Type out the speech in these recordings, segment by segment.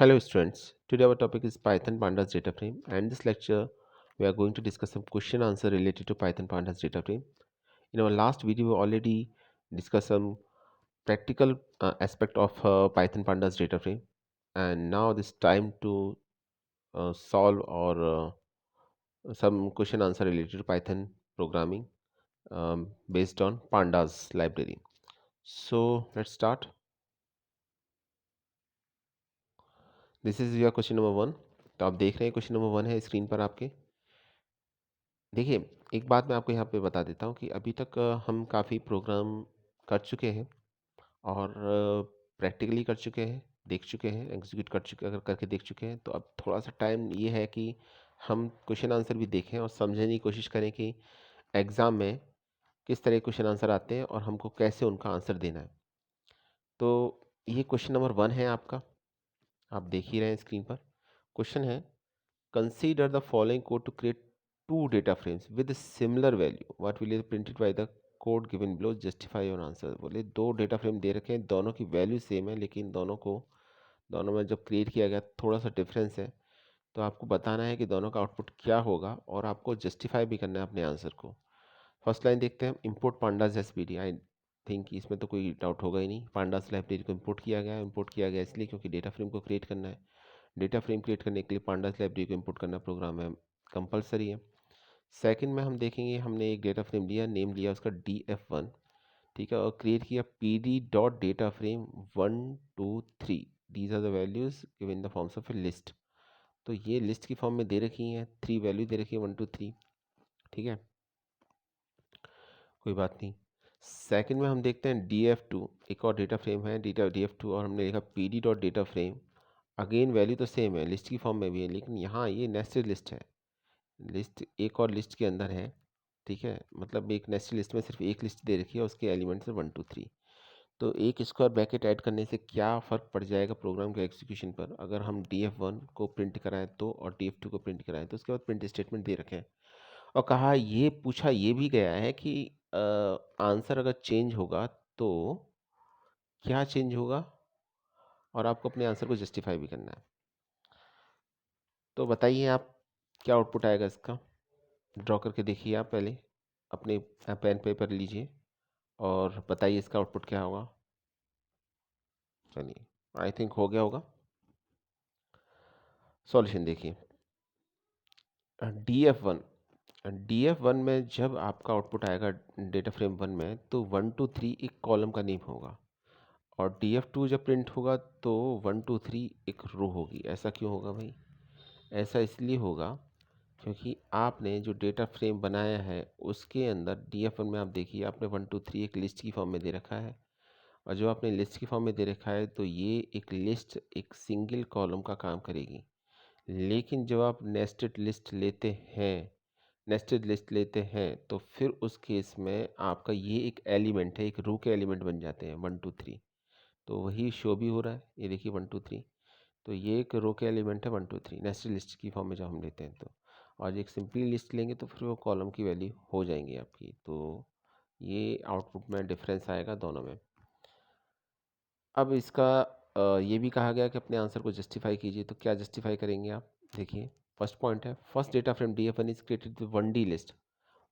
Hello students, today our topic is Python Pandas data frame, and this lecture we are going to discuss some question answer related to Python Pandas data frame. In our last video we already discussed some practical aspect of Python Pandas data frame, and now this time to solve or some question answer related to Python programming based on Pandas library. So let's start. This is your question number one. तो आप देख रहे हैं question number one है screen पर आपके. देखिए, एक बात मैं आपको यहाँ पे बता देता हूँ कि अभी तक हम काफ़ी प्रोग्राम कर चुके हैं और प्रैक्टिकली कर चुके हैं, देख चुके हैं, एग्जीक्यूट कर चुके अगर करके देख चुके हैं. तो अब थोड़ा सा टाइम ये है कि हम क्वेश्चन आंसर भी देखें और समझने की कोशिश करें कि एग्ज़ाम में किस तरह क्वेश्चन आंसर आते हैं और हमको कैसे उनका आंसर देना है. तो ये क्वेश्चन नंबर वन है आपका, आप देख ही रहे हैं स्क्रीन पर. क्वेश्चन है, consider the following code to create two data frames with a similar value. What will be printed by the code given below? Justify your answer. बोले दो डेटा फ्रेम दे रखे हैं, दोनों की वैल्यू सेम है, लेकिन दोनों में जब क्रिएट किया गया थोड़ा सा डिफरेंस है. तो आपको बताना है कि दोनों का आउटपुट क्या होगा और आपको जस्टिफाई भी करना है अपने आंसर को. फर्स्ट लाइन देखते हैं, import pandas SPD. I think इसमें तो कोई डाउट होगा ही नहीं. पांडास लाइब्रेरी को इम्पोर्ट किया गया इसलिए क्योंकि डेटा फ्रेम को क्रिएट करना है. डेटा फ्रेम क्रिएट करने के लिए पांडास लाइब्रेरी को इंपोर्ट करना प्रोग्राम है, कंपलसरी है. सेकंड में हम देखेंगे, हमने एक डेटा फ्रेम लिया, नेम लिया उसका df1, ठीक है, और क्रिएट किया pd dot data frame 1 2 3. These are the values given in the forms of a list. तो ये लिस्ट की फॉर्म में दे रखी हैं, 3 वैल्यू दे रखी है 1 2 3. ठीक है, कोई बात नहीं. सेकंड में हम देखते हैं df2, एक और डेटा फ्रेम है df2, और हमने लिखा pd dot data frame. Again value तो सेम है, लिस्ट की फॉर्म में भी है, लेकिन यहाँ ये नेस्टेड लिस्ट है. लिस्ट एक और लिस्ट के अंदर है, ठीक है, मतलब एक नेस्टेड लिस्ट में सिर्फ एक लिस्ट दे रखी है, उसके एलिमेंट्स है 1 2 3. तो एक स्क्वायर ब्रैकेट ऐड करने से क्या फ़र्क पड़ जाएगा प्रोग्राम के एग्जीक्यूशन पर, अगर हम df1 को प्रिंट कराएं तो और df2 को प्रिंट कराएं तो. उसके बाद प्रिंट स्टेटमेंट दे रखे हैं और कहा, ये पूछा ये भी गया है कि आंसर अगर चेंज होगा तो क्या चेंज होगा, और आपको अपने आंसर को जस्टिफाई भी करना है. तो बताइए आप, क्या आउटपुट आएगा इसका. ड्रॉ करके देखिए आप पहले, अपने पेन पेपर लीजिए और बताइए इसका आउटपुट क्या होगा. चलिए, आई थिंक हो गया होगा. सॉल्यूशन देखिए, डी एफ वन में जब आपका आउटपुट आएगा डेटा फ्रेम वन में, तो 1 2 3 एक कॉलम का नेम होगा, और df2 जब प्रिंट होगा तो 1 2 3 एक रो होगी. ऐसा क्यों होगा भाई? ऐसा इसलिए होगा क्योंकि आपने जो डेटा फ्रेम बनाया है उसके अंदर df1 में आप देखिए, आपने 1 2 3 एक लिस्ट की फॉर्म में दे रखा है, और जो आपने लिस्ट की फॉर्म में दे रखा है तो ये एक लिस्ट एक सिंगल कॉलम का काम करेगी. लेकिन जब आप नेस्टेड लिस्ट लेते हैं तो फिर उस केस में आपका ये एक एलिमेंट है, एक रो के एलिमेंट बन जाते हैं 1 2 3. तो वही शो भी हो रहा है, ये देखिए 1 2 3. तो ये एक रो के एलिमेंट है 1 2 3 नेस्टेड लिस्ट की फॉर्म में जब हम लेते हैं तो. और एक सिंपली लिस्ट लेंगे तो फिर वो कॉलम की वैल्यू हो जाएंगी आपकी. तो ये आउटपुट में डिफरेंस आएगा दोनों में. अब इसका ये भी कहा गया कि अपने आंसर को जस्टिफाई कीजिए. तो क्या जस्टिफाई करेंगे आप, देखिए. फर्स्ट पॉइंट है, first data frame df1 is created with 1D list,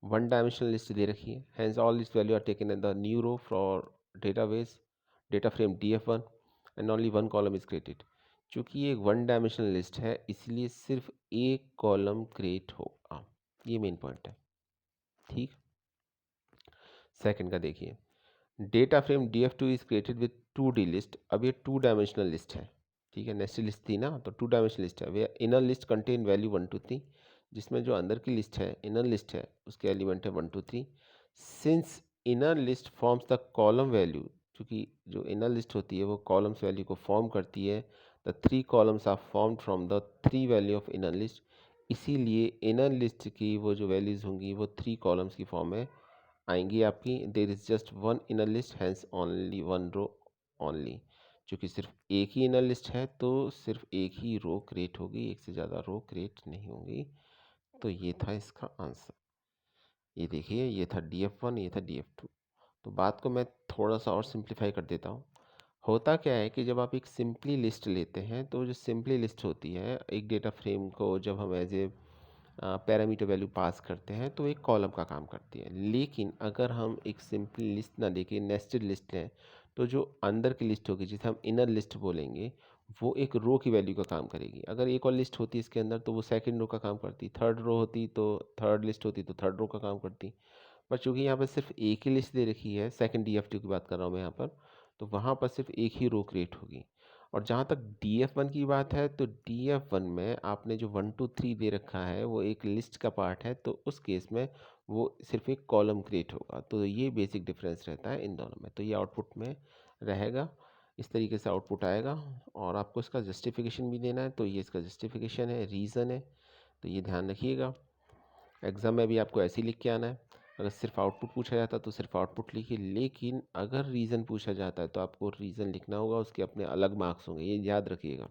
one dimensional list दे रखी है. Hence all list value are taken in the new row for database data frame df1 and only one column is created. चूँकि ये एक one dimensional list है इसलिए सिर्फ एक कॉलम क्रिएट होगा. ये मेन पॉइंट है, ठीक. सेकंड का देखिए, data frame df2 is created with 2D list. अब ये 2 डायमेंशनल लिस्ट है, ठीक है, नेस्टेड लिस्ट थी ना, तो 2 डायमेंशनल लिस्ट है. वे इनर लिस्ट कंटेन वैल्यू 1 2 3, जिसमें जो अंदर की लिस्ट है, इनर लिस्ट है, उसके एलिमेंट है 1 2 3. Since inner list forms the column value, क्योंकि जो इनर लिस्ट होती है वो कॉलम्स वैल्यू को फॉर्म करती है, the 3 columns are formed from the 3 value of inner list. इसीलिए इनर लिस्ट की वो जो वैल्यूज़ होंगी वो 3 कॉलम्स की फॉर्म में आएंगी आपकी. There is just one inner list, hence only one row only. चूँकि सिर्फ एक ही इनर लिस्ट है तो सिर्फ एक ही रो क्रिएट होगी, एक से ज़्यादा रो क्रिएट नहीं होगी. तो ये था इसका आंसर. ये देखिए, ये था df1, ये था df2. तो बात को मैं थोड़ा सा और सिंप्लीफाई कर देता हूँ. होता क्या है कि जब आप एक सिंपली लिस्ट लेते हैं तो जो सिंपली लिस्ट होती है एक डेटा फ्रेम को जब हम as a parameter value pass करते हैं तो एक कॉलम का काम करती है। लेकिन अगर हम एक सिंपल लिस्ट ना लेके नेस्टेड लिस्ट लें तो जो अंदर की लिस्ट होगी जिसे हम इनर लिस्ट बोलेंगे वो एक रो की वैल्यू का काम करेगी। अगर एक और लिस्ट होती इसके अंदर तो वो सेकंड रो का काम करती, थर्ड रो होती तो थर्ड लिस्ट होती तो थर्ड रो का काम करती। पर चूंकि यहाँ पर सिर्फ एक ही लिस्ट दे रखी है, सेकंड डीएफटी की बात कर रहा हूँ मैं यहाँ पर, तो वहाँ पर सिर्फ एक ही रो क्रिएट होगी। और जहाँ तक DF1 की बात है तो DF1 में आपने जो 1 2 3 दे रखा है वो एक लिस्ट का पार्ट है, तो उस केस में वो सिर्फ एक कॉलम क्रिएट होगा। तो ये बेसिक डिफरेंस रहता है इन दोनों में। तो ये आउटपुट में रहेगा, इस तरीके से आउटपुट आएगा। और आपको इसका जस्टिफिकेशन भी देना है, तो ये इसका जस्टिफिकेशन है, रीज़न है, तो ये ध्यान रखिएगा। एग्ज़ाम में भी आपको ऐसे ही लिख के आना है। अगर सिर्फ आउटपुट पूछा जाता है तो सिर्फ आउटपुट लिखिए, लेकिन अगर रीज़न पूछा जाता है तो आपको रीज़न लिखना होगा, उसके अपने अलग मार्क्स होंगे, ये याद रखिएगा।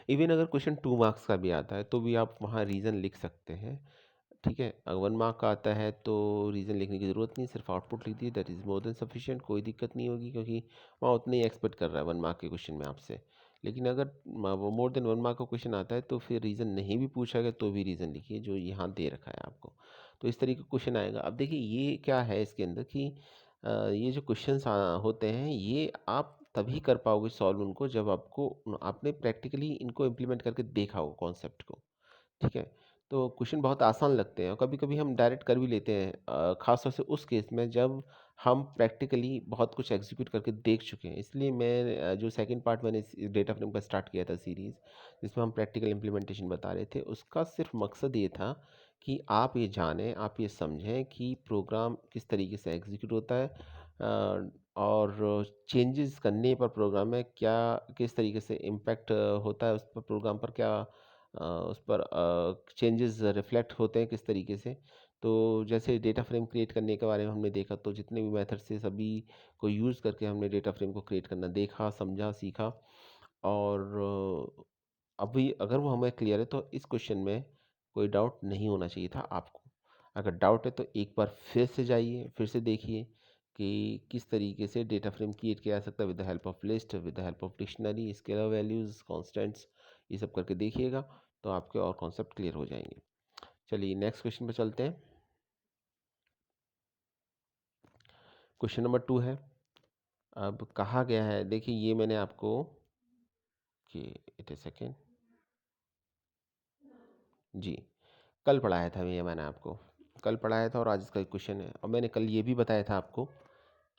इवन अगर क्वेश्चन 2 मार्क्स का भी आता है तो भी आप वहाँ रीज़न लिख सकते हैं। ठीक है, अगर 1 मार्क का आता है तो रीज़न लिखने की ज़रूरत नहीं, सिर्फ आउटपुट लिख दीजिए, that is more than sufficient, कोई दिक्कत नहीं होगी, क्योंकि वहाँ उतने ही एक्सपेक्ट कर रहा है 1 मार्क के क्वेश्चन में आपसे। लेकिन अगर वो मोर देन 1 मार्क का क्वेश्चन आता है तो फिर रीज़न नहीं भी पूछा गया तो भी रीज़न लिखिए जो यहाँ दे रखा है आपको। तो इस तरीके का क्वेश्चन आएगा। अब देखिए ये क्या है इसके अंदर कि ये जो क्वेश्चंस होते हैं ये आप तभी कर पाओगे सॉल्व उनको जब आपने प्रैक्टिकली इनको इम्प्लीमेंट करके देखा हो कॉन्सेप्ट को। ठीक है, तो क्वेश्चन बहुत आसान लगते हैं और कभी कभी हम डायरेक्ट कर भी लेते हैं, खास तौर से उस केस में जब हम प्रैक्टिकली बहुत कुछ एग्जीक्यूट करके देख चुके हैं। इसलिए मैं जो सेकंड पार्ट मैंने डेटा फ्रेम का स्टार्ट किया था सीरीज़, जिसमें हम प्रैक्टिकल इम्प्लीमेंटेशन बता रहे थे, उसका सिर्फ मकसद ये था कि आप ये जानें, आप ये समझें कि प्रोग्राम किस तरीके से एग्जीक्यूट होता है, और चेंजेस करने पर प्रोग्राम में क्या किस तरीके से इम्पैक्ट होता है, उस पर प्रोग्राम पर क्या उस पर चेंजेस रिफ्लेक्ट होते हैं किस तरीके से। तो जैसे डेटा फ्रेम क्रिएट करने के बारे में हमने देखा, तो जितने भी मेथड से सभी को यूज़ करके हमने डेटा फ्रेम को क्रिएट करना देखा, समझा, सीखा। और अभी अगर वो हमें क्लियर है तो इस क्वेश्चन में कोई डाउट नहीं होना चाहिए था आपको। अगर डाउट है तो एक बार फिर से जाइए, फिर से देखिए कि किस तरीके से डेटा फ्रेम क्रिएट किया जा सकता है, with the help of list, with the help of dictionary, scalar values, constants, ये सब करके देखिएगा तो आपके और कॉन्सेप्ट क्लियर हो जाएंगे। चलिए नेक्स्ट क्वेश्चन पर चलते हैं। क्वेश्चन नंबर 2 है। अब कहा गया है, देखिए ये मैंने आपको कि इट ए सेकेंड जी कल पढ़ाया था, ये मैंने आपको कल पढ़ाया था और आज इसका क्वेश्चन है। और मैंने कल ये भी बताया था आपको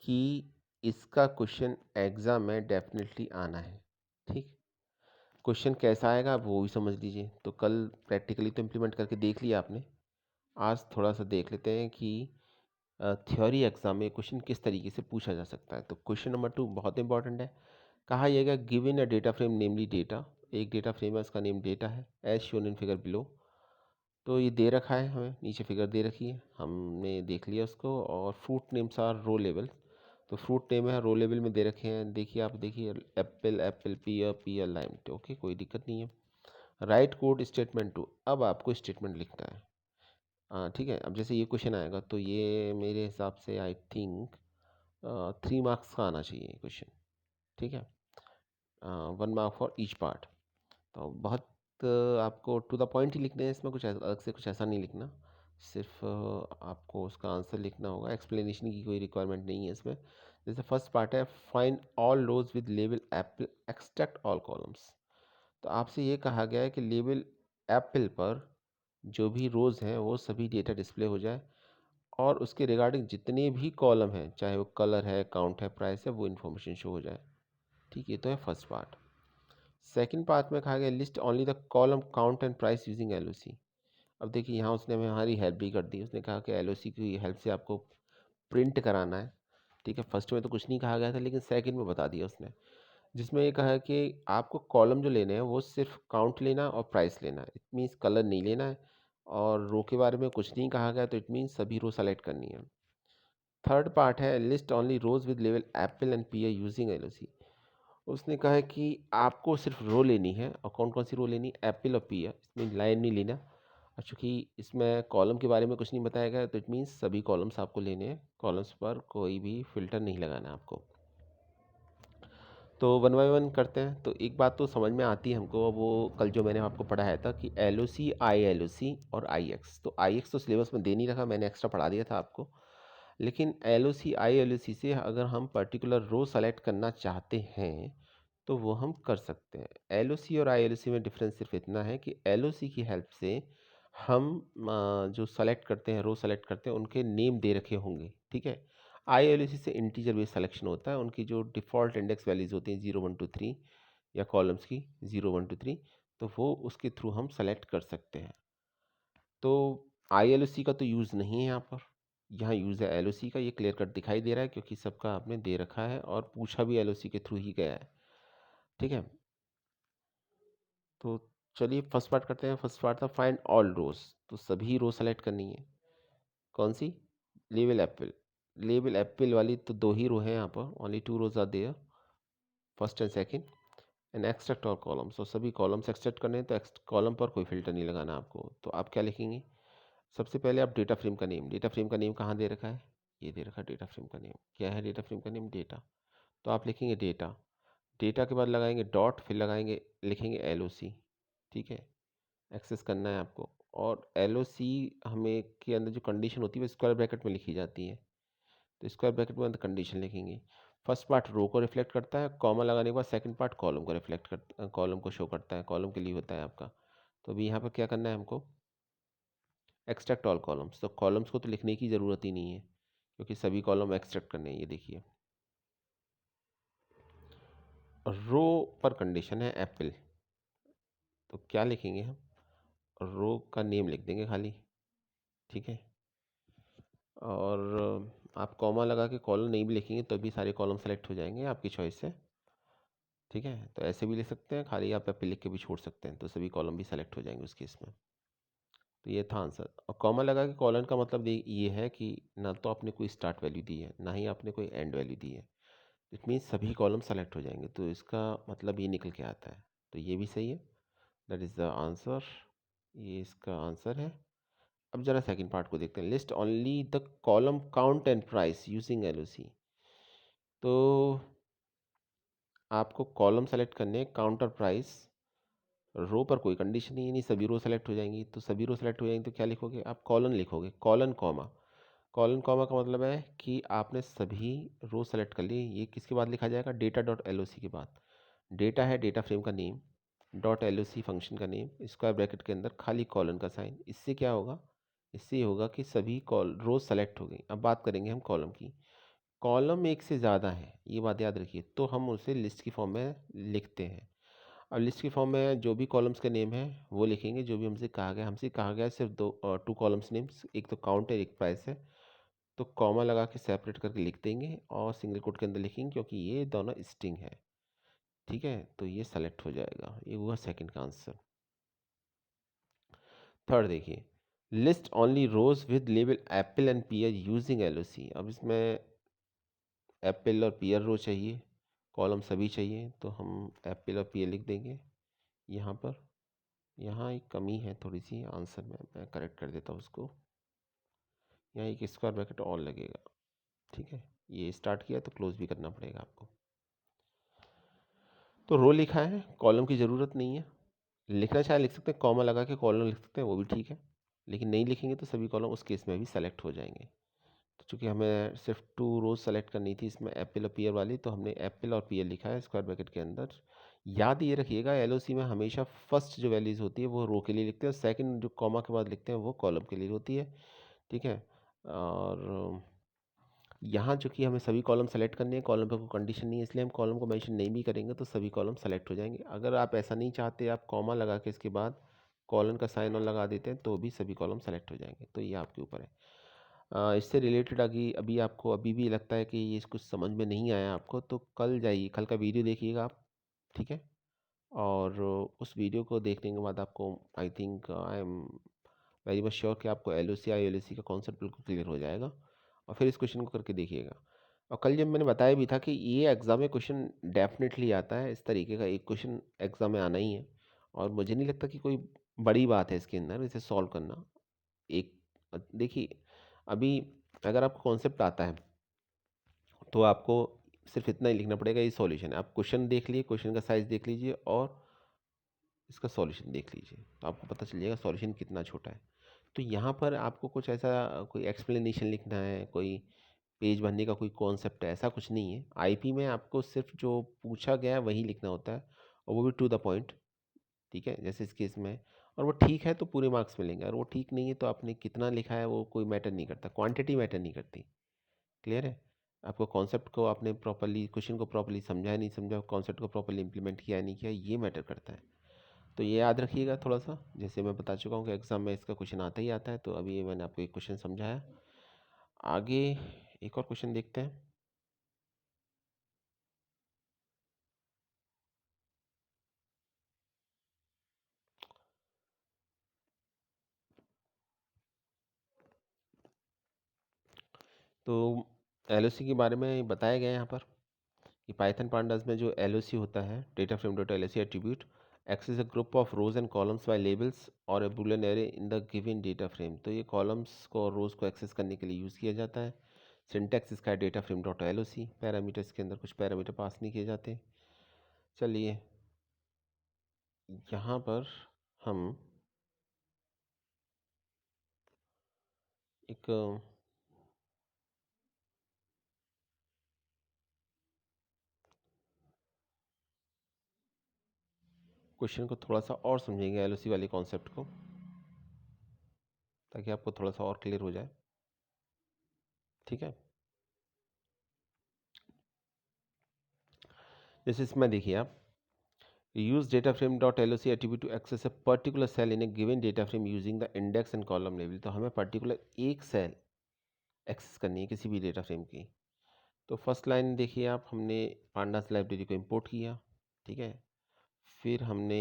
कि इसका क्वेश्चन एग्ज़ाम में डेफिनेटली आना है। ठीक, क्वेश्चन कैसा आएगा आप वो भी समझ लीजिए। तो कल प्रैक्टिकली तो इम्प्लीमेंट करके देख लिया आपने, आज थोड़ा सा देख लेते हैं कि थ्योरी एग्जाम में क्वेश्चन किस तरीके से पूछा जा सकता है। तो क्वेश्चन नंबर 2 बहुत इंपॉर्टेंट है। कहा यह गया given a data frame namely data, एक डेटा फ्रेम है, उसका नेम डेटा है, as shown in figure below. तो ये दे रखा है, हमें नीचे फिगर दे रखी है, हमने देख लिया उसको। और फ्रूट नेम्स आर रो लेवल, तो फ्रूट नेम है रो लेवल में दे रखे हैं। देखिए आप देखिए, Apple Apple, peer peer, lime, okay कोई दिक्कत नहीं है। राइट कोड स्टेटमेंट 2, अब आपको स्टेटमेंट लिखना है। ठीक है, अब जैसे ये क्वेश्चन आएगा तो ये मेरे हिसाब से आई थिंक 3 मार्क्स का आना चाहिए क्वेश्चन। ठीक है, 1 मार्क फॉर ईच पार्ट। तो बहुत आपको टू द पॉइंट ही लिखने हैं इसमें, कुछ अलग से कुछ ऐसा नहीं लिखना। सिर्फ आपको उसका आंसर लिखना होगा, एक्सप्लेनेशन की कोई रिक्वायरमेंट नहीं है इसमें। जैसे फर्स्ट पार्ट है, find all rows with label apple, extract all columns. तो आपसे ये कहा गया है कि लेबल एप्पल पर जो भी रोज़ हैं वो सभी डेटा डिस्प्ले हो जाए और उसके रिगार्डिंग जितने भी कॉलम हैं, चाहे वो कलर है, काउंट है, प्राइस है, वो इन्फॉर्मेशन शो हो जाए। ठीक है, तो है फर्स्ट पार्ट। सेकंड पार्ट में कहा गया list only the column count and price using LOC. अब देखिए यहाँ उसने हमें हमारी हेल्प भी कर दी, उसने कहा कि एलओसी की हेल्प से आपको प्रिंट कराना है। ठीक है, फर्स्ट में तो कुछ नहीं कहा गया था लेकिन सेकंड में बता दिया उसने, जिसमें ये कहा है कि आपको कॉलम जो लेने हैं वो सिर्फ काउंट लेना और प्राइस लेना है, इट मीन्स कलर नहीं लेना है। और रो के बारे में कुछ नहीं कहा गया, तो इट मीन्स सभी रो सेलेक्ट करनी है। थर्ड पार्ट है लिस्ट ओनली रोज विद लेवल apple and pear using LOC. उसने कहा है कि आपको सिर्फ रो लेनी है, और कौन कौन सी रो लेनी, एप्पल और पीयर, इसमें लाइन नहीं लेना। और चूँकि इसमें कॉलम के बारे में कुछ नहीं बताया गया तो इट मीन्स सभी कॉलम्स आपको लेने हैं, कॉलम्स पर कोई भी फिल्टर नहीं लगाना है आपको। तो वन बाय वन करते हैं। तो एक बात तो समझ में आती है हमको, वो कल जो मैंने आपको पढ़ाया था कि L O C, I L O सी और आई एक्स। तो आई एक्स तो सिलेबस में दे नहीं रखा, मैंने एक्स्ट्रा पढ़ा दिया था आपको। लेकिन L O C, I L O सी से अगर हम पर्टिकुलर रो सेलेक्ट करना चाहते हैं तो वो हम कर सकते हैं। एल ओ सी और आई एल ओ सी में डिफरेंस सिर्फ इतना है कि एल ओ सी की हेल्प से हम जो सेलेक्ट करते हैं, रो सेलेक्ट करते हैं, उनके नेम दे रखे होंगे, ठीक है। आई एल ओ सी से इंटीजर बेस्ड सिलेक्शन होता है, उनकी जो डिफ़ॉल्ट इंडेक्स वैल्यूज़ होती हैं 0 1 2 3 या कॉलम्स की 0 1 2 3, तो वो उसके थ्रू हम सेलेक्ट कर सकते हैं। तो आई एल ओ सी का तो यूज़ नहीं है यहाँ पर, यहाँ यूज़ है एल ओ सी का। ये क्लियर कट दिखाई दे रहा है क्योंकि सबका आपने दे रखा है और पूछा भी एल ओ सी के थ्रू ही गया है, ठीक है। तो चलिए फर्स्ट पार्ट करते हैं। फर्स्ट पार्ट था फाइंड ऑल रोज। तो सभी रो सेलेक्ट करनी है। कौन सी? Label apple. लेबल एप्पल वाली तो दो ही रो है यहाँ पर, only two rows are there, first and second. And extract all columns, और सभी कॉलम्स एक्सट्रैक्ट करने हैं, तो कॉलम पर कोई फिल्टर नहीं लगाना आपको। तो आप क्या लिखेंगे? सबसे पहले आप डेटा फ्रेम का नेम, डेटा फ्रेम का नेम कहाँ दे रखा है? ये दे रखा है डेटा फ्रेम का नेम। क्या है डेटा फ्रेम का नेम? डेटा। तो आप लिखेंगे डेटा। डेटा के बाद लगाएंगे डॉट, फिर लगाएंगे, लिखेंगे एल ओ सी, ठीक है। एक्सेस करना है आपको। और एल ओ सी हमें के अंदर जो कंडीशन होती है वो स्क्वायर ब्रैकेट में लिखी जाती है। तो स्क्वायर ब्रैकेट में अंदर कंडीशन लिखेंगे। फर्स्ट पार्ट रो को रिफ्लेक्ट करता है, कॉमा लगाने के बाद सेकंड पार्ट कॉलम को रिफ्लेक्ट करता, कॉलम को शो करता है, कॉलम के लिए होता है आपका। तो अभी यहाँ पर क्या करना है हमको? Extract all columns. तो कॉलम्स को तो लिखने की ज़रूरत ही नहीं है क्योंकि सभी कॉलम एक्सट्रैक्ट करने हैं। ये देखिए, रो पर कंडीशन है एप्पल, तो क्या लिखेंगे हम? रो का नेम लिख देंगे खाली, ठीक है। और आप कॉमा लगा के कॉलम नहीं भी लिखेंगे तो भी सारे कॉलम सेलेक्ट हो जाएंगे, आपकी चॉइस से, ठीक है। तो ऐसे भी लिख सकते हैं, खाली आप एप्पल लिख के भी छोड़ सकते हैं, तो सभी कॉलम भी सेलेक्ट हो जाएंगे उस केस में। तो ये था आंसर। और कॉमा लगा के कॉलन का मतलब ये है कि ना तो आपने कोई स्टार्ट वैल्यू दी है, ना ही आपने कोई एंड वैल्यू दी है। इट मीन्स सभी कॉलम सेलेक्ट हो जाएंगे, तो इसका मतलब ये निकल के आता है। तो ये भी सही है, दैट इज़ द आंसर। ये इसका आंसर है। अब जरा सेकंड पार्ट को देखते हैं। List only the column count and price using L O C. तो आपको कॉलम सेलेक्ट करने हैं, काउंटर प्राइस। रो पर कोई कंडीशन नहीं है, नहीं सभी रो सेलेक्ट हो जाएंगी। तो सभी रो सेलेक्ट हो जाएंगी तो क्या लिखोगे आप? कॉलन लिखोगे, कॉलन कॉमा। कॉलन कॉमा का मतलब है कि आपने सभी रो सेलेक्ट कर ली। ये किसके बाद लिखा जाएगा? डेटा डॉट एल ओ सी के बाद। डेटा है डेटा फ्रेम का नेम, डॉट एल ओ सी फंक्शन का नेम, स्क्वायर ब्रैकेट के अंदर खाली कॉलन का साइन। इससे क्या होगा? इससे ये होगा कि सभी कॉल रोज सेलेक्ट हो गई। अब बात करेंगे हम कॉलम की। कॉलम एक से ज़्यादा है, ये बात याद रखिए, तो हम उसे लिस्ट की फॉर्म में लिखते हैं। अब लिस्ट की फॉर्म में जो भी कॉलम्स के नेम है वो लिखेंगे, जो भी हमसे कहा गया है सिर्फ दो, टू कॉलम्स नेम्स, एक तो काउंट है, एक प्राइस है। तो कॉमा लगा के सेपरेट करके लिख देंगे और सिंगल कोट के अंदर लिखेंगे क्योंकि ये दोनों स्ट्रिंग है, ठीक है। तो ये सेलेक्ट हो जाएगा। ये हुआ सेकंड का आंसर। थर्ड देखिए, list only rows with label apple and pear using L O C. अब इसमें एप्पल और पीयर रो चाहिए, कॉलम सभी चाहिए, तो हम एप्पल और पीयर लिख देंगे यहाँ पर। यहाँ एक कमी है थोड़ी सी आंसर में, मैं करेक्ट कर देता हूँ उसको। यहाँ एक स्क्वायर ब्रैकेट और लगेगा, ठीक है। ये स्टार्ट किया तो क्लोज भी करना पड़ेगा आपको। तो रो लिखा है, कॉलम की ज़रूरत नहीं है। लिखना चाहे लिख सकते हैं, कॉमा लगा के कॉलम लिख सकते हैं, वो भी ठीक है। लेकिन नहीं लिखेंगे तो सभी कॉलम उस केस में भी सेलेक्ट हो जाएंगे। तो चूँकि हमें सिर्फ टू रोज सेलेक्ट करनी थी इसमें, एप्पल और पीयर वाली, तो हमने एप्पल और पीयर लिखा है स्क्वायर ब्रैकेट के अंदर। याद ये रखिएगा, एलओसी में हमेशा फर्स्ट जो वैल्यूज़ होती है वो रो के लिए लिखते हैं, और सेकंड जो कॉमा के बाद लिखते हैं वो कॉलम के लिए होती है, ठीक है। और यहाँ चूँकि हमें सभी कॉलम सेलेक्ट करने हैं, कॉलम पे कोई कंडीशन नहीं है, इसलिए हम कॉलम को मेंशन नहीं भी करेंगे तो सभी कॉलम सेलेक्ट हो जाएंगे। अगर आप ऐसा नहीं चाहते, आप कॉमा लगा के इसके बाद कॉलन का साइन और लगा देते हैं तो भी सभी कॉलम सेलेक्ट हो जाएंगे। तो ये आपके ऊपर है। इससे रिलेटेड अभी अभी आपको अभी भी लगता है कि ये कुछ समझ में नहीं आया आपको, तो कल जाइए, कल का वीडियो देखिएगा आप, ठीक है। और उस वीडियो को देखने के बाद आपको, I think, I am very much sure कि आपको L O C, I L O सी का कॉन्सेप्ट बिल्कुल क्लियर हो जाएगा। और फिर इस क्वेश्चन को करके देखिएगा। और कल जब मैंने बताया भी था कि ये एग्ज़ाम में क्वेश्चन डेफिनेटली आता है, इस तरीके का एक क्वेश्चन एग्ज़ाम में आना ही है। और मुझे नहीं लगता कि कोई बड़ी बात है इसके अंदर इसे सॉल्व करना। एक देखिए, अभी अगर आपको कॉन्सेप्ट आता है तो आपको सिर्फ इतना ही लिखना पड़ेगा, ये सॉल्यूशन है। आप क्वेश्चन देख लीजिए, क्वेश्चन का साइज देख लीजिए और इसका सॉल्यूशन देख लीजिए, तो आपको पता चल जाएगा सॉल्यूशन कितना छोटा है। तो यहाँ पर आपको कुछ ऐसा कोई एक्सप्लेनेशन लिखना है, कोई पेज भरने का कोई कॉन्सेप्ट है, ऐसा कुछ नहीं है। आईपी में आपको सिर्फ जो पूछा गया है वही लिखना होता है, और वो भी टू द पॉइंट। ठीक है, जैसे इस केस में, और वो ठीक है तो पूरे मार्क्स मिलेंगे, और वो ठीक नहीं है तो आपने कितना लिखा है वो कोई मैटर नहीं करता, क्वांटिटी मैटर नहीं करती। क्लियर है? आपको कॉन्सेप्ट को आपने प्रॉपरली, क्वेश्चन को प्रॉपरली समझा है नहीं समझा, कॉन्सेप्ट को प्रॉपरली इंप्लीमेंट किया है नहीं किया, ये मैटर करता है। तो ये याद रखिएगा थोड़ा सा, जैसे मैं बता चुका हूँ कि एग्ज़ाम में इसका क्वेश्चन आता ही आता है। तो अभी मैंने आपको एक क्वेश्चन समझाया, आगे एक और क्वेश्चन देखते हैं। तो एलओसी के बारे में बताया गया है यहाँ पर कि पाइथन पांडास में जो एलओसी होता है, data frame dot LOC attribute access a group of rows and columns by labels और a boolean array in the given data frame. तो ये कॉलम्स को और रोज को एक्सेस करने के लिए यूज़ किया जाता है। सिंटैक्स इसका है data frame dot LOC, parameters के अंदर कुछ पैरामीटर पास नहीं किए जाते। चलिए यहाँ पर हम एक क्वेश्चन को थोड़ा सा और समझेंगे, एलओसी वाले कॉन्सेप्ट को, ताकि आपको थोड़ा सा और क्लियर हो जाए। ठीक है, जैसे इसमें देखिए आप, use data frame dot loc attribute to access a particular cell in a given data frame using the index and column label। तो हमें पर्टिकुलर एक सेल एक्सेस करनी है किसी भी डेटा फ्रेम की। तो फर्स्ट लाइन देखिए आप, हमने पांडास लाइब्रेरी को इंपोर्ट किया। ठीक है, फिर हमने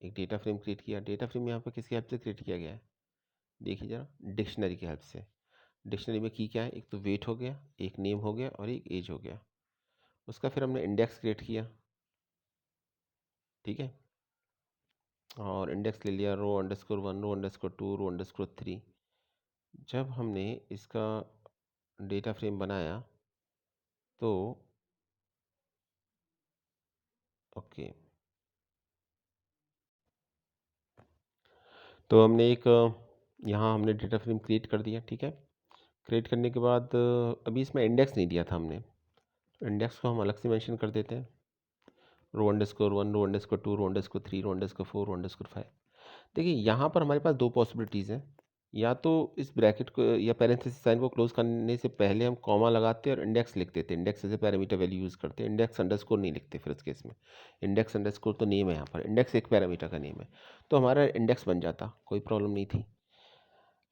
एक डेटा फ्रेम क्रिएट किया। डेटा फ्रेम यहाँ पर किसकी हेल्प से क्रिएट किया गया है, देखिए जरा, डिक्शनरी की हेल्प से। डिक्शनरी में की क्या है, एक तो वेट हो गया, एक नेम हो गया और एक एज हो गया। उसका फिर हमने इंडेक्स क्रिएट किया। ठीक है, और इंडेक्स ले लिया रो अंडरस्कोर 1, रो अंडरस्कोर 2, रो अंडरस्कोर 3। जब हमने इसका डेटा फ्रेम बनाया तो ओके, तो हमने एक यहाँ हमने डेटा फ्रेम क्रिएट कर दिया। ठीक है, क्रिएट करने के बाद अभी इसमें इंडेक्स नहीं दिया था हमने, तो इंडेक्स को हम अलग से मेंशन कर देते हैं। रो अंडरस्कोर 1, रो अंडरस्कोर 2, रो अंडरस्कोर 3, रो अंडरस्कोर 4, रो अंडरस्कोर 5। देखिए यहाँ पर हमारे पास दो पॉसिबिलिटीज़ हैं, या तो इस ब्रैकेट को या पैरेंथेसिस साइन को क्लोज करने से पहले हम कॉमा लगाते और इंडेक्स लिख देते, index as a parameter value use करते, इंडेक्स अंडरस्कोर नहीं लिखते फिर उस केस में। इंडेक्स अंडरस्कोर तो नेम है, यहाँ पर इंडेक्स एक पैरामीटर का नेम है, तो हमारा इंडेक्स बन जाता, कोई प्रॉब्लम नहीं थी।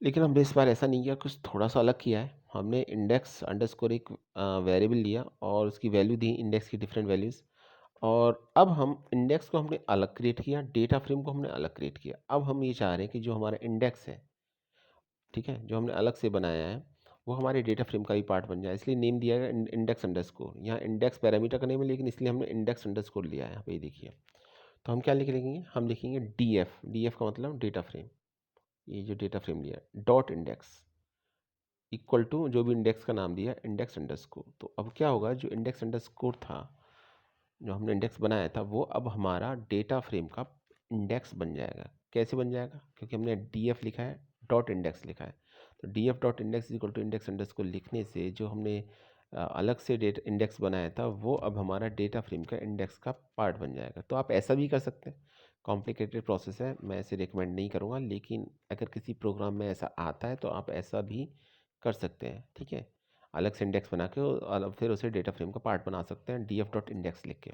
लेकिन हमने इस बार ऐसा नहीं किया, कुछ थोड़ा सा अलग किया है। हमने इंडेक्स अंडरस्कोर एक वेरिएबल लिया और उसकी वैल्यू दी, इंडेक्स की डिफरेंट वैल्यूज़। और अब हम इंडेक्स को हमने अलग क्रिएट किया, डेटा फ्रेम को हमने अलग क्रिएट किया। अब हम ये चाह रहे हैं कि जो हमारा इंडेक्स है, ठीक है, जो हमने अलग से बनाया है, वो हमारे डेटा फ्रेम का भी पार्ट बन जाए, इसलिए नेम दिया गया इंडेक्स अंडरस्कोर। यहाँ इंडेक्स पैरामीटर का नेम है, लेकिन इसलिए हमने इंडेक्स अंडरस्कोर लिया है यहाँ पे, ये देखिए। तो हम क्या लिख लेंगे, हम लिखेंगे डी एफ, डी एफ का मतलब डेटा फ्रेम, ये जो डेटा फ्रेम लिया है, डॉट इंडेक्स इक्वल टू जो भी इंडेक्स का नाम दिया, इंडेक्स अंडरस्कोर। तो अब क्या होगा, जो इंडेक्स अंडरस्कोर था, जो हमने इंडेक्स बनाया था, वो अब हमारा डेटा फ्रेम का इंडेक्स बन जाएगा। कैसे बन जाएगा, क्योंकि हमने डी एफ लिखा है, डॉट इंडेक्स लिखा है। तो D F dot index equal to index underscore लिखने से जो हमने अलग से डेटा इंडेक्स बनाया था, वो अब हमारा डेटा फ्रेम का इंडेक्स का पार्ट बन जाएगा। तो आप ऐसा भी कर सकते हैं, कॉम्प्लिकेटेड प्रोसेस है, मैं ऐसे रिकमेंड नहीं करूँगा, लेकिन अगर किसी प्रोग्राम में ऐसा आता है तो आप ऐसा भी कर सकते हैं। ठीक है, अलग से इंडेक्स बना के फिर उसे डेटा फ्रेम का पार्ट बना सकते हैं, डी एफ डॉट इंडेक्स लिख के।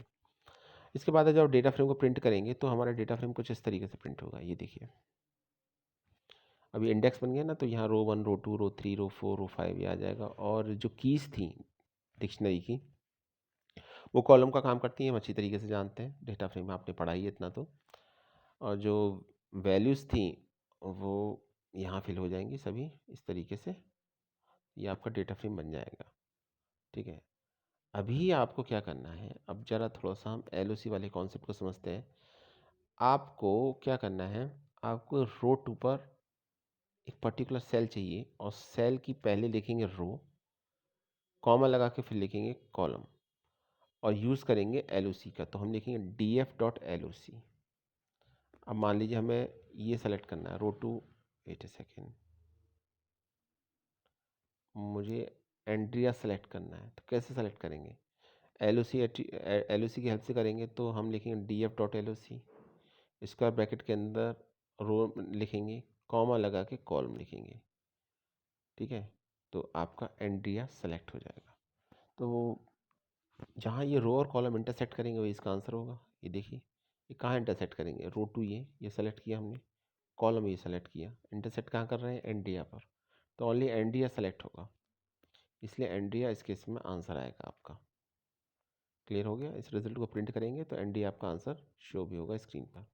इसके बाद जब डेटा फ्रेम को प्रिंट करेंगे तो हमारा डेटा फ्रेम कुछ इस तरीके से प्रिंट होगा, ये देखिए। अभी इंडेक्स बन गया ना, तो यहाँ रो 1, रो 2, रो 3, रो 4, रो 5 ये आ जाएगा। और जो कीज़ थी डिक्शनरी की, वो कॉलम का काम करती हैं, हम अच्छी तरीके से जानते हैं, डेटा फ्रेम में आपने पढ़ा ही है इतना तो। और जो वैल्यूज़ थी वो यहाँ फिल हो जाएंगी सभी इस तरीके से, ये आपका डेटा फ्रेम बन जाएगा। ठीक है, अभी आपको क्या करना है, अब ज़रा थोड़ा सा हम एलओसी वाले कॉन्सेप्ट को समझते हैं। आपको क्या करना है, आपको रो 2 पर एक पर्टिकुलर सेल चाहिए, और सेल की पहले लिखेंगे रो, कॉमा लगा के फिर लिखेंगे कॉलम। और यूज़ करेंगे LOC का, तो हम लिखेंगे df.loc। अब मान लीजिए हमें ये सेलेक्ट करना है, रो टू, वेट ए सेकेंड, मुझे एंड्रिया सेलेक्ट करना है, तो कैसे सेलेक्ट करेंगे? LOC की हेल्प से करेंगे, तो हम लिखेंगे df.loc, स्क्वायर ब्रैकेट के अंदर रो लिखेंगे, कॉमा लगा के कॉलम लिखेंगे, ठीक है। तो आपका एंड्रिया सेलेक्ट हो जाएगा। तो जहाँ ये रो और कॉलम इंटरसेक्ट करेंगे वही इसका आंसर होगा। ये देखिए, ये कहाँ इंटरसेक्ट करेंगे? रो टू ये सेलेक्ट किया हमने, कॉलम ये सेलेक्ट किया, इंटरसेक्ट कहाँ कर रहे हैं? एंड्रिया पर, तो ओनली एंड्रिया सेलेक्ट होगा, इसलिए एंड्रिया इस केस में आंसर आएगा आपका। क्लियर हो गया? इस रिजल्ट को प्रिंट करेंगे तो एंड्रिया आपका आंसर शो भी होगा स्क्रीन पर।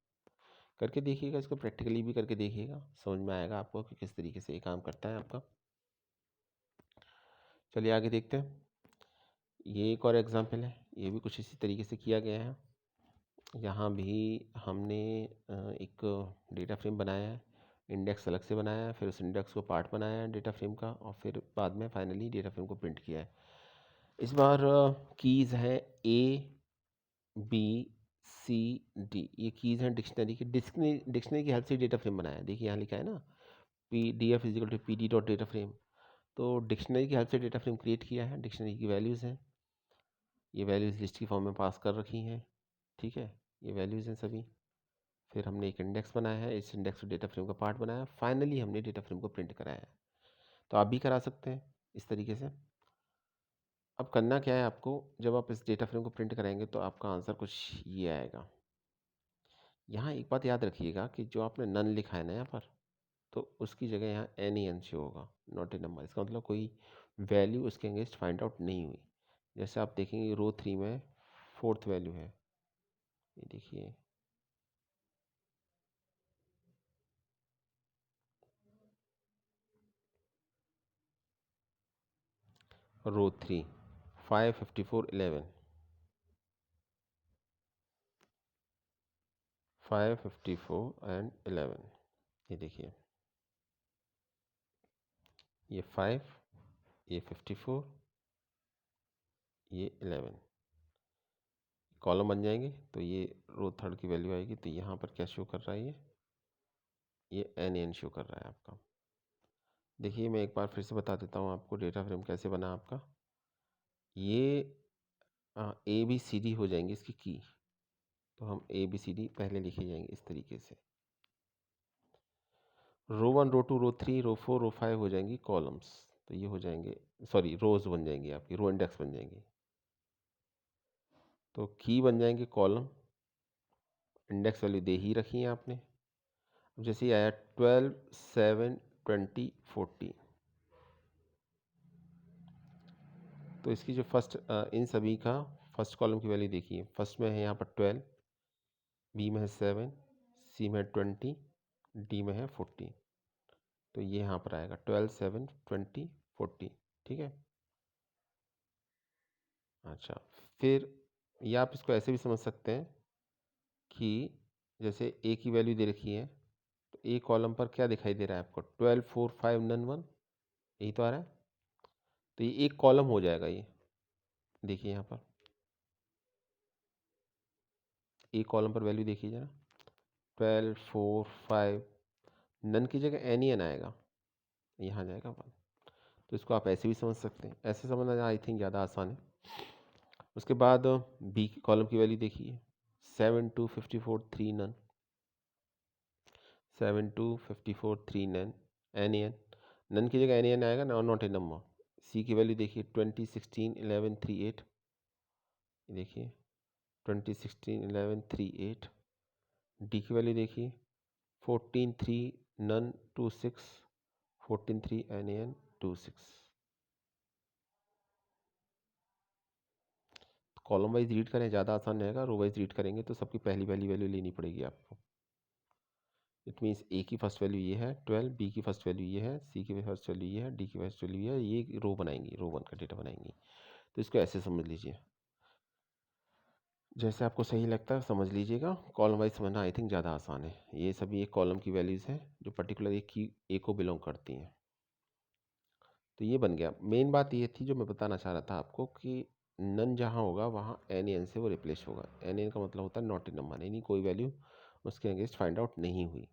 करके देखिएगा, इसको प्रैक्टिकली भी करके देखिएगा, समझ में आएगा आपको कि किस तरीके से ये काम करता है आपका। चलिए आगे देखते हैं। ये एक और एग्जाम्पल है, ये भी कुछ इसी तरीके से किया गया है। यहाँ भी हमने एक डेटा फ्रेम बनाया है, इंडेक्स अलग से बनाया है, फिर उस इंडेक्स को पार्ट बनाया है डेटा फ्रेम का, और फिर बाद में फाइनली डेटा फ्रेम को प्रिंट किया है। इस बार कीज़ है ABCD, ये कीज़ हैं डिक्शनरी की। डिक्शनरी की हेल्प से डेटा फ्रेम बनाया है। देखिए यहाँ लिखा है ना, PDF=PD.DataFrame, तो डिक्शनरी की हेल्प से डेटा फ्रेम क्रिएट किया है। डिक्शनरी की वैल्यूज़ हैं, ये वैल्यूज़ लिस्ट की फॉर्म में पास कर रखी हैं, ठीक है, ये वैल्यूज़ हैं सभी। फिर हमने एक इंडेक्स बनाया है, इस इंडेक्स को डेटा फ्रेम का पार्ट बनाया, फाइनली हमने डेटा फ्रेम को प्रिंट कराया है। तो आप भी करा सकते हैं इस तरीके से। अब करना क्या है आपको, जब आप इस डेटा फ्रेम को प्रिंट कराएंगे तो आपका आंसर कुछ ये आएगा। यहाँ एक बात याद रखिएगा कि जो आपने नन लिखा है ना यहाँ पर, तो उसकी जगह यहाँ NaN शो होगा, नॉट ए नंबर। इसका मतलब कोई वैल्यू उसके अगेंस्ट फाइंड आउट नहीं हुई। जैसे आप देखेंगे रो 3 में 4th वैल्यू है, ये देखिए, रो 3 5 54 11 5 54 एंड 11, ये देखिए, ये 5, ये 54, ये 11 कॉलम बन जाएंगे, तो ये रो 3 की वैल्यू आएगी। तो यहाँ पर क्या शो कर रहा है? ये NaN शो कर रहा है आपका। देखिए मैं एक बार फिर से बता देता हूँ आपको डेटा फ्रेम कैसे बना आपका। ये ABCD हो जाएंगे इसकी की, तो हम ABCD पहले लिखे जाएंगे इस तरीके से। रो 1, रो 2, रो 3, रो 4, रो 5 हो जाएंगी कॉलम्स, तो ये हो जाएंगे, सॉरी रोज बन जाएंगी आपकी, रो इंडेक्स बन जाएंगी। तो की बन जाएंगे कॉलम, इंडेक्स वैल्यू दे ही रखी है आपने। अब जैसे ही आया 12 7 20 40, तो इसकी जो फर्स्ट इन सभी का फर्स्ट कॉलम की वैल्यू देखिए, फर्स्ट में है यहाँ पर 12, बी में है 7, सी में है 20, डी में है 40, तो ये यहाँ पर आएगा 12 7 20 40, ठीक है। अच्छा, फिर ये आप इसको ऐसे भी समझ सकते हैं कि जैसे ए की वैल्यू दे रखी है, तो ए कॉलम पर क्या दिखाई दे रहा है आपको? 12 4 5 9 1, यही तो आ रहा है। तो ये एक कॉलम हो जाएगा, ये देखिए यहाँ पर ए कॉलम पर वैल्यू देखिए जरा, 12 4 5, नन की जगह NaN आएगा, यहाँ जाएगा 1। तो इसको आप ऐसे भी समझ सकते हैं, ऐसे समझना आई थिंक ज़्यादा आसान है। उसके बाद बी की कॉलम की वैल्यू देखिए, 7 2 54 3 नन, 7 2 54 3 नन, NaN, नन की जगह NaN आएगा ना, नॉट ए नंबर। सी की वैल्यू देखिए 20 16 11 3 8, देखिए 20 16 11 3 8। डी की वैल्यू देखिए 14 3 NaN 2 6, 14 3 NaN 2 6। Column wise read करें ज़्यादा आसान रहेगा, रो वाइज रीड करेंगे तो सबकी पहली पहली वैल्यू लेनी पड़ेगी आपको। इट मीन्स ए की फर्स्ट वैल्यू ये है 12, बी की फर्स्ट वैल्यू ये है, सी की फर्स्ट वैल्यू ये है, डी की फर्स्ट वैल्यू ये है, ये रो बनाएंगी, रो 1 का डेटा बनाएंगी। तो इसको ऐसे समझ लीजिए, जैसे आपको सही लगता है समझ लीजिएगा। कॉलम वाइज समझना आई थिंक ज़्यादा आसान है। ये सभी एक कॉलम की वैल्यूज़ हैं जो पर्टिकुलर एक की ए को बिलोंग करती हैं। तो ये बन गया। मेन बात ये थी जो मैं बताना चाह रहा था आपको कि नन जहाँ होगा वहाँ एन एन से वो रिप्लेस होगा। एन एन का मतलब होता है नॉट ए नंबर, यानी कोई वैल्यू उसके अगेंस्ट फाइंड आउट नहीं हुई।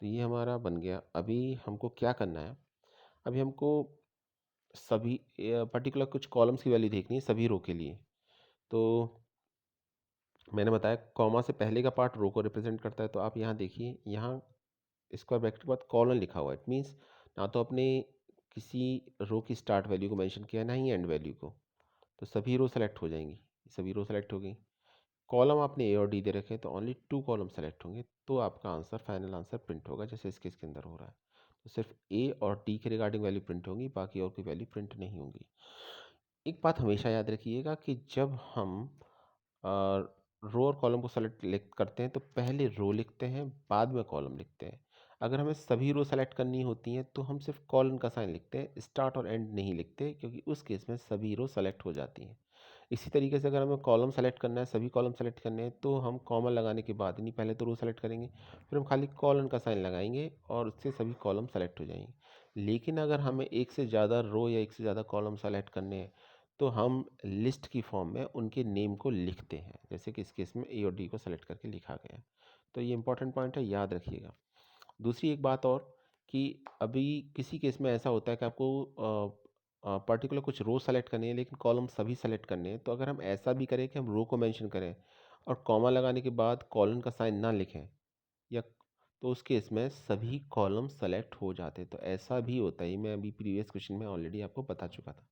तो ये हमारा बन गया। अभी हमको क्या करना है, अभी हमको सभी पर्टिकुलर कुछ कॉलम्स की वैल्यू देखनी है सभी रो के लिए। तो मैंने बताया कॉमा से पहले का पार्ट रो को रिप्रेजेंट करता है। तो आप यहाँ देखिए, यहाँ स्क्वायर ब्रैकेट के बाद कॉलन लिखा हुआ है। इट मीन्स ना तो अपने किसी रो की स्टार्ट वैल्यू को मेंशन किया, ना ही एंड वैल्यू को। तो सभी रो सेलेक्ट हो जाएंगी, सभी रो सेलेक्ट हो गई। कॉलम आपने ए और डी दे रखे हैं, तो ओनली 2 कॉलम सेलेक्ट होंगे, तो आपका आंसर, फाइनल आंसर प्रिंट होगा, जैसे इस केस के अंदर हो रहा है। तो सिर्फ ए और डी के रिगार्डिंग वैल्यू प्रिंट होंगी, बाकी और कोई वैल्यू प्रिंट नहीं होंगी। एक बात हमेशा याद रखिएगा कि जब हम रो और कॉलम को सेलेक्ट करते हैं तो पहले रो लिखते हैं, बाद में कॉलम लिखते हैं। अगर हमें सभी रो सेलेक्ट करनी होती हैं तो हम सिर्फ कॉलन का साइन लिखते हैं, स्टार्ट और एंड नहीं लिखते, क्योंकि उस केस में सभी रो सेलेक्ट हो जाती हैं। इसी तरीके से अगर हमें कॉलम सेलेक्ट करना है, सभी कॉलम सेलेक्ट करने हैं, तो हम कॉमा लगाने के बाद नहीं, पहले तो रो सेलेक्ट करेंगे, फिर हम खाली कॉलन का साइन लगाएंगे और उससे सभी कॉलम सेलेक्ट हो जाएंगे। लेकिन अगर हमें एक से ज़्यादा रो या एक से ज़्यादा कॉलम सेलेक्ट करने हैं तो हम लिस्ट की फॉर्म में उनके नेम को लिखते हैं, जैसे कि इस केस में ए और डी को सेलेक्ट करके लिखा गया है। तो ये इंपॉर्टेंट पॉइंट है, याद रखिएगा। दूसरी एक बात और, कि अभी किसी केस में ऐसा होता है कि आपको पर्टिकुलर कुछ रो सेलेक्ट करनी है लेकिन कॉलम सभी सेलेक्ट करने हैं। तो अगर हम ऐसा भी करें कि हम रो को मेंशन करें और कॉमा लगाने के बाद कॉलन का साइन ना लिखें, या तो उस केस में सभी कॉलम सेलेक्ट हो जाते हैं। तो ऐसा भी होता है, मैं अभी प्रीवियस क्वेश्चन में ऑलरेडी आपको बता चुका था।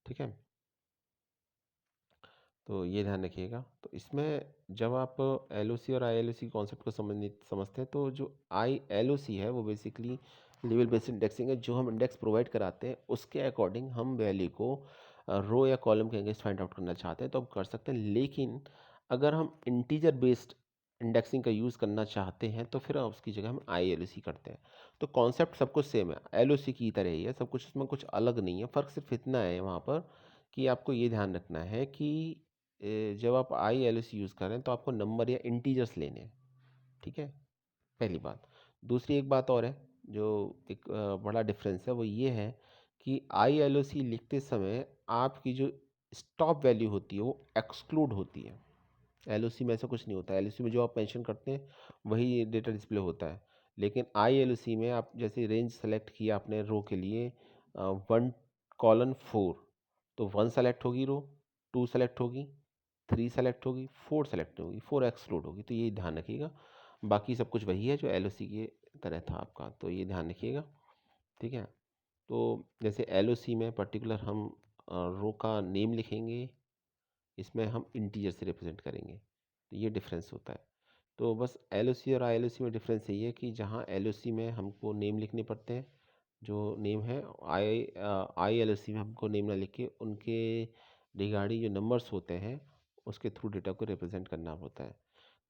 ठीक है, तो ये ध्यान रखिएगा। तो इसमें जब आप एल और आई एल कॉन्सेप्ट को समझते हैं, तो जो आई एल है वो बेसिकली लेवल बेस्ड इंडेक्सिंग है। जो हम इंडेक्स प्रोवाइड कराते हैं उसके अकॉर्डिंग हम वैल्यू को रो या कॉलम के अगेंस्ट फाइंड आउट करना चाहते हैं तो हम कर सकते हैं। लेकिन अगर हम इंटीजर बेस्ड इंडेक्सिंग का यूज़ करना चाहते हैं तो फिर उसकी जगह हम आई एल करते हैं। तो कॉन्सेप्ट सब कुछ सेम है, एल की तरह ही है सब कुछ, उसमें कुछ अलग नहीं है। फ़र्क सिर्फ इतना है वहाँ पर कि आपको ये ध्यान रखना है कि जब आप आई एल यूज़ कर रहे हैं तो आपको नंबर या इंटीजर्स लेने हैं। ठीक है, पहली बात। दूसरी एक बात और है, जो एक बड़ा डिफरेंस है, वो ये है कि आई एल लिखते समय आपकी जो स्टॉप वैल्यू होती है वो एक्सक्लूड होती है। एल में ऐसा कुछ नहीं होता है। एल में जो आप मेंशन करते हैं वही डेटा डिस्प्ले होता है। लेकिन आई एल में आप जैसे रेंज सेलेक्ट किया आपने रो के लिए 1:4, तो 1 सेलेक्ट होगी रो, 2 सेलेक्ट होगी, 3 सेलेक्ट होगी, 4 सेलेक्ट होगी, 4 एक्सक्लूड होगी। तो ये ध्यान रखिएगा। बाकी सब कुछ वही है जो एल की तरह था आपका, तो ये ध्यान रखिएगा। ठीक है, तो जैसे एल में पर्टिकुलर हम रो का नेम लिखेंगे, इसमें हम इंटीजर से रिप्रेजेंट करेंगे। तो ये डिफरेंस होता है। तो बस एल और आई एल में डिफरेंस यही है कि जहाँ एल में हमको नेम लिखने पड़ते हैं, जो नेम है, आई एल में हमको नेम ना लिख के उनके रिगार्डिंग जो नंबर्स होते हैं उसके थ्रू डेटा को रिप्रेजेंट करना होता है।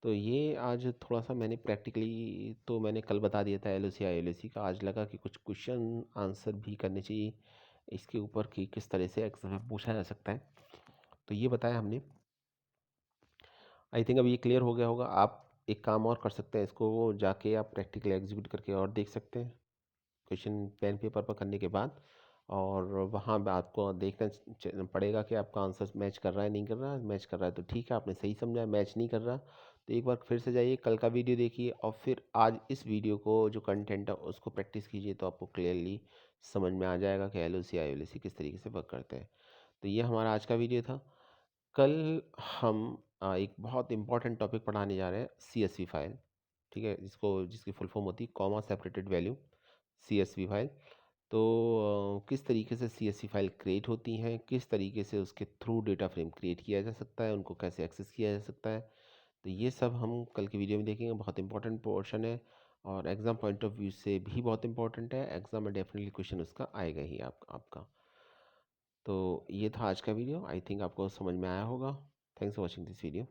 तो ये आज थोड़ा सा मैंने प्रैक्टिकली, तो मैंने कल बता दिया था एल आई एल का, आज लगा कि कुछ क्वेश्चन आंसर भी करने चाहिए इसके ऊपर कि किस तरह से एग्जाम में पूछा जा सकता है। तो ये बताया हमने। आई थिंक अब ये क्लियर हो गया होगा। आप एक काम और कर सकते हैं, इसको जाके आप प्रैक्टिकल एग्जीक्यूट करके और देख सकते हैं क्वेश्चन पेन पेपर पर करने के बाद। और वहाँ पे आपको देखना पड़ेगा कि आपका आंसर मैच कर रहा है नहीं कर रहा है। मैच कर रहा है तो ठीक है, आपने सही समझा। मैच नहीं कर रहा तो एक बार फिर से जाइए, कल का वीडियो देखिए और फिर आज इस वीडियो को जो कंटेंट है उसको प्रैक्टिस कीजिए, तो आपको क्लियरली समझ में आ जाएगा कि L O C I L C किस तरीके से वर्क करते हैं। तो ये हमारा आज का वीडियो था। कल हम एक बहुत इंपॉर्टेंट टॉपिक पढ़ाने जा रहे हैं, CSV फाइल। ठीक है, जिसकी फुल फॉर्म होती है comma separated value, CSV file. तो किस तरीके से CSV फाइल क्रिएट होती हैं, किस तरीके से उसके थ्रू डेटा फ्रेम क्रिएट किया जा सकता है, उनको कैसे एक्सेस किया जा सकता है, तो ये सब हम कल की वीडियो में देखेंगे। बहुत इंपॉर्टेंट पोर्शन है और एग्ज़ाम पॉइंट ऑफ व्यू से भी बहुत इंपॉर्टेंट है। एग्ज़ाम में डेफिनेटली क्वेश्चन उसका आएगा ही आपका। तो ये था आज का वीडियो। आई थिंक आपको समझ में आया होगा। Thanks for watching this video.